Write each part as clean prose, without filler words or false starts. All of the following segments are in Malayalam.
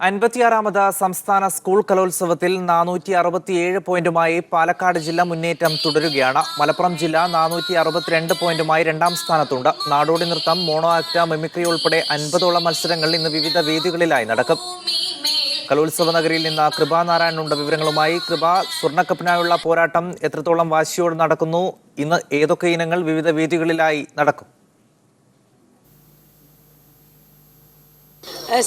56ാമത് സംസ്ഥാന സ്കൂൾ കലോത്സവത്തിൽ 467 പോയിന്റുമായി പാലക്കാട് ജില്ല മുന്നേറ്റം തുടരുകയാണ്. മലപ്പുറം ജില്ല 462 പോയിന്റുമായി രണ്ടാം സ്ഥാനത്തുണ്ട്. നാടോടി നൃത്തം, മോണോ ആക്ട്, മിമിക്രി ഉൾപ്പെടെ 50ഓളം മത്സരങ്ങൾ ഇന്ന് വിവിധ വേദികളിലായി നടക്കും. കലോത്സവ നഗരിയിൽ നിന്ന് കൃപ നാരായണനുണ്ട് വിവരങ്ങളുമായി. കൃപ, സ്വർണ്ണക്കപ്പിനായുള്ള പോരാട്ടം എത്രത്തോളം വാശിയോടെ നടക്കുന്നു? ഇന്ന് ഏതൊക്കെ ഇനങ്ങൾ വിവിധ വേദികളിലായി നടക്കും?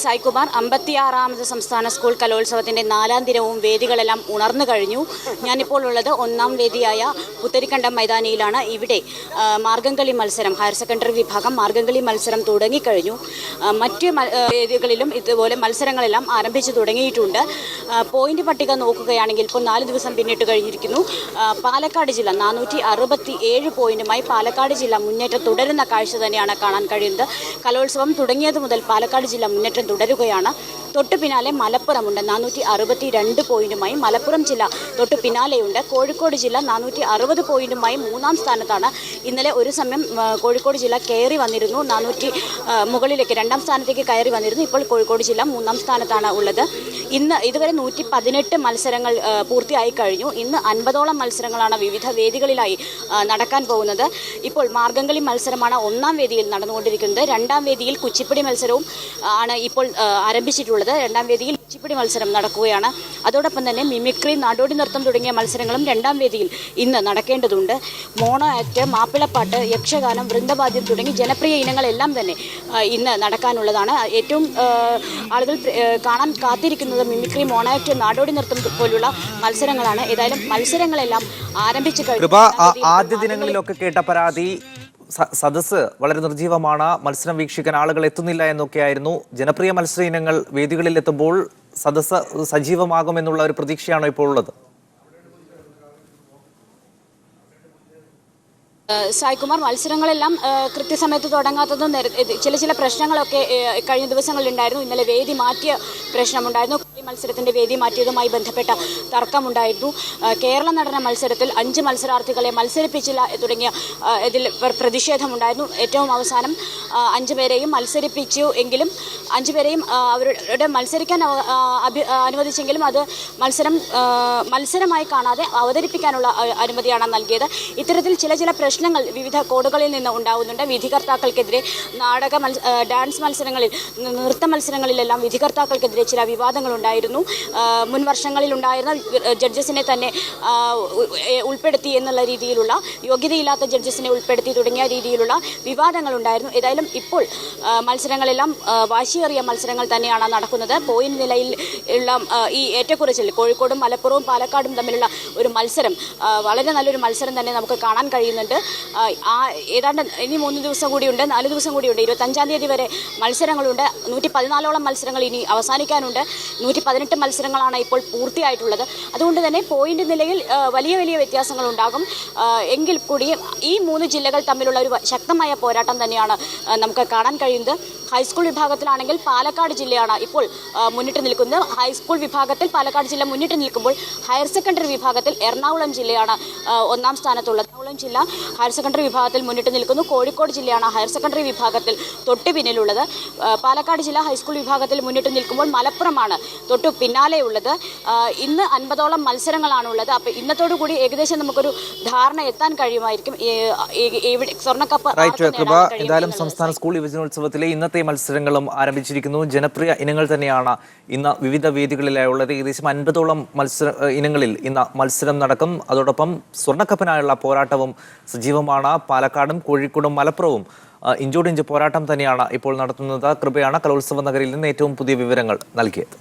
സായ്കുമാർ, 56ാമത് സംസ്ഥാന സ്കൂൾ കലോത്സവത്തിൻ്റെ 4ാം ദിനവും വേദികളെല്ലാം ഉണർന്നു കഴിഞ്ഞു. ഞാനിപ്പോൾ ഉള്ളത് 1ാം വേദിയായ പുത്തരിക്കണ്ടം മൈതാനിയിലാണ്. ഇവിടെ മാർഗംകളി മത്സരം, ഹയർ സെക്കൻഡറി വിഭാഗം മാർഗംകളി മത്സരം തുടങ്ങിക്കഴിഞ്ഞു. മറ്റ് വേദികളിലും ഇതുപോലെ മത്സരങ്ങളെല്ലാം ആരംഭിച്ചു തുടങ്ങിയിട്ടുണ്ട്. പോയിന്റ് പട്ടിക നോക്കുകയാണെങ്കിൽ ഇപ്പോൾ 4 ദിവസം പിന്നിട്ട് കഴിഞ്ഞിരിക്കുന്നു. പാലക്കാട് ജില്ല 467 പോയിന്റുമായി പാലക്കാട് ജില്ല മുന്നേറ്റം തുടരുന്ന കാഴ്ച തന്നെയാണ് കാണാൻ കഴിയുന്നത്. കലോത്സവം തുടങ്ങിയത് മുതൽ പാലക്കാട് ജില്ല മുന്നേറ്റം തുടരുകയാണ്. തൊട്ടു പിന്നാലെ മലപ്പുറമുണ്ട് 462 പോയിന്റുമായി. മലപ്പുറം ജില്ല തൊട്ടു പിന്നാലെയുണ്ട്. കോഴിക്കോട് ജില്ല 460 പോയിന്റുമായി 3ാം സ്ഥാനത്താണ്. ഇന്നലെ ഒരു സമയം കോഴിക്കോട് ജില്ല കയറി വന്നിരുന്നു, മുകളിലേക്ക് 2ാം സ്ഥാനത്തേക്ക് കയറി വന്നിരുന്നു. ഇപ്പോൾ കോഴിക്കോട് ജില്ല 3ാം സ്ഥാനത്താണ് ഉള്ളത്. ഇന്ന് ഇതുവരെ 118 മത്സരങ്ങൾ പൂർത്തിയായി കഴിഞ്ഞു. ഇന്ന് 50ഓളം മത്സരങ്ങളാണ് വിവിധ വേദികളിലായി നടക്കാൻ പോകുന്നത്. ഇപ്പോൾ മാർഗംകളി മത്സരമാണ് 1ാം വേദിയിൽ നടന്നുകൊണ്ടിരിക്കുന്നത്. 2ാം വേദിയിൽ കുച്ചിപ്പിടി മത്സരവും ആണ് ഇപ്പോൾ ആരംഭിച്ചിട്ടുള്ളത്. 2ാം വേദിയിൽ കുച്ചിപ്പിടി മത്സരം നടക്കുകയാണ്. അതോടൊപ്പം തന്നെ മിമിക്രി, നാടോടി നൃത്തം തുടങ്ങിയ മത്സരങ്ങളും 2ാം വേദിയിൽ ഇന്ന് നടക്കേണ്ടതുണ്ട്. മോണോ ആക്ട്, മാപ്പിളപ്പാട്ട്, യക്ഷഗാനം, വൃന്ദവാദ്യം തുടങ്ങി ജനപ്രിയ ഇനങ്ങളെല്ലാം തന്നെ ഇന്ന് നടക്കാനുള്ളതാണ്. ഏറ്റവും ആളുകൾ കാണാൻ കാത്തിരിക്കുന്നത് മിമിക്രി, മോണോ ആക്ട്, നാടോടി നൃത്തം പോലുള്ള മത്സരങ്ങളാണ്. ഏതായാലും മത്സരങ്ങളെല്ലാം ആരംഭിച്ചു കഴിഞ്ഞു. ആദ്യ ദിനങ്ങളിലൊക്കെ കേട്ട പരാതി സദസ്സ് വളരെ നിർജീവമാണ്, മത്സരം വീക്ഷിക്കാൻ ആളുകൾ എത്തുന്നില്ല എന്നൊക്കെയായിരുന്നു. ജനപ്രിയ മത്സര ഇനങ്ങൾ വേദികളിൽ എത്തുമ്പോൾ സദസ്സ് സജീവമാകുമെന്നുള്ള ഒരു പ്രതീക്ഷയാണോ ഇപ്പോൾ ഉള്ളത്? സായ്കുമാർ, മത്സരങ്ങളെല്ലാം കൃത്യസമയത്ത് തുടങ്ങാത്തതും ചില പ്രശ്നങ്ങളൊക്കെ കഴിഞ്ഞ ദിവസങ്ങളിലുണ്ടായിരുന്നു. ഇന്നലെ വേദി മാറ്റിയ പ്രശ്നമുണ്ടായിരുന്നു. മത്സരത്തിന്റെ വേദി മാറ്റിയതുമായി ബന്ധപ്പെട്ട തർക്കമുണ്ടായിരുന്നു. കേരള നടന മത്സരത്തിൽ 5 മത്സരാർത്ഥികളെ മത്സരിപ്പിച്ചില്ല തുടങ്ങിയ ഇതിൽ പ്രതിഷേധമുണ്ടായിരുന്നു. ഏറ്റവും അവസാനം 5 പേരെയും മത്സരിപ്പിച്ചു എങ്കിലും 5 പേരെയും അവരുടെ മത്സരിക്കാൻ അനുവദിച്ചെങ്കിലും അത് മത്സരമായി കാണാതെ അവതരിപ്പിക്കാനുള്ള അനുമതിയാണ് നൽകിയത്. ഇത്തരത്തിൽ ചില പ്രശ്നങ്ങൾ വിവിധ കോഡുകളിൽ നിന്ന് ഉണ്ടാവുന്നുണ്ട്. വിധികർത്താക്കൾക്കെതിരെ ഡാൻസ് മത്സരങ്ങളിൽ, നൃത്ത മത്സരങ്ങളിലെല്ലാം വിധികർത്താക്കൾക്കെതിരെ ചില വിവാദങ്ങളുണ്ടായിരുന്നു. മുൻ വർഷങ്ങളിൽ ഉണ്ടായിരുന്ന ജഡ്ജസിനെ തന്നെ ഉൾപ്പെടുത്തി എന്നുള്ള രീതിയിലുള്ള, യോഗ്യതയില്ലാത്ത ജഡ്ജസിനെ ഉൾപ്പെടുത്തി തുടങ്ങിയ രീതിയിലുള്ള വിവാദങ്ങൾ ഉണ്ടായിരുന്നു. ഏതായാലും ഇപ്പോൾ മത്സരങ്ങളെല്ലാം വാശിയേറിയ മത്സരങ്ങൾ തന്നെയാണ് നടക്കുന്നത്. പോയിന്റ് നിലയിൽ ഉള്ള ഈ ഏറ്റക്കുറച്ചിൽ കോഴിക്കോടും മലപ്പുറവും പാലക്കാടും തമ്മിലുള്ള ഒരു മത്സരം വളരെ നല്ലൊരു മത്സരം തന്നെ നമുക്ക് കാണാൻ കഴിയുന്നുണ്ട്. ഏതാണ്ട് ഇനി 3 ദിവസം കൂടിയുണ്ട്, 4 ദിവസം കൂടിയുണ്ട്. 25ാം തീയതി വരെ മത്സരങ്ങളുണ്ട്. 114ഓളം മത്സരങ്ങൾ ഇനി അവസാനിക്കാനുണ്ട്. 118 മത്സരങ്ങളാണ് ഇപ്പോൾ പൂർത്തിയായിട്ടുള്ളത്. അതുകൊണ്ട് തന്നെ പോയിന്റ് നിലയിൽ വലിയ വ്യത്യാസങ്ങൾ ഉണ്ടാകും. എങ്കിൽ കൂടി ഈ 3 ജില്ലകൾ തമ്മിലുള്ള ഒരു ശക്തമായ പോരാട്ടം തന്നെയാണ് നമുക്ക് കാണാൻ കഴിയുന്നത്. ഹൈസ്കൂൾ വിഭാഗത്തിലാണെങ്കിൽ പാലക്കാട് ജില്ലയാണ് ഇപ്പോൾ മുന്നിട്ട് നിൽക്കുന്നത്. ഹൈസ്കൂൾ വിഭാഗത്തിൽ പാലക്കാട് ജില്ല മുന്നിട്ട് നിൽക്കുമ്പോൾ ഹയർ സെക്കൻഡറി വിഭാഗത്തിൽ എറണാകുളം ജില്ലയാണ് 1ാം സ്ഥാനത്തുള്ളത്. എറണാകുളം ജില്ല ഹയർ സെക്കൻഡറി വിഭാഗത്തിൽ മുന്നിട്ട് നിൽക്കുന്നു. കോഴിക്കോട് ജില്ലയാണ് ഹയർ സെക്കൻഡറി വിഭാഗത്തിൽ തൊട്ട് പിന്നിലുള്ളത്. പാലക്കാട് ജില്ല ഹൈസ്കൂൾ വിഭാഗത്തിൽ മുന്നിട്ട് നിൽക്കുമ്പോൾ മലപ്പുറമാണ് തൊട്ടു പിന്നാലെയുള്ളത്. ഇന്ന് 50ഓളം മത്സരങ്ങളാണുള്ളത്. അപ്പോൾ ഇന്നത്തോടു കൂടി ഏകദേശം നമുക്കൊരു ധാരണ എത്താൻ കഴിയുമായിരിക്കും സ്വർണ്ണക്കപ്പ്. എന്തായാലും സംസ്ഥാന സ്കൂൾ യുവജനോത്സവത്തിലെ ഇന്നത്തെ മത്സരങ്ങളും ആരംഭിച്ചിരിക്കുന്നു. ജനപ്രിയ ഇനങ്ങൾ തന്നെയാണ് ഇന്ന് വിവിധ വേദികളിലായി ഉള്ളത്. ഏകദേശം 50ഓളം ഇനങ്ങളിൽ ഇന്ന് മത്സരം നടക്കും. അതോടൊപ്പം സ്വർണ്ണക്കപ്പിനായുള്ള പോരാട്ടവും സജീവമാണ്. പാലക്കാടും കോഴിക്കോടും മലപ്പുറവും ഇഞ്ചോടിഞ്ച് പോരാട്ടം തന്നെയാണ് ഇപ്പോൾ നടത്തുന്നത്. കൃപയാണ് കലോത്സവ നഗരിയിൽ നിന്ന് ഏറ്റവും പുതിയ വിവരങ്ങൾ നൽകിയത്.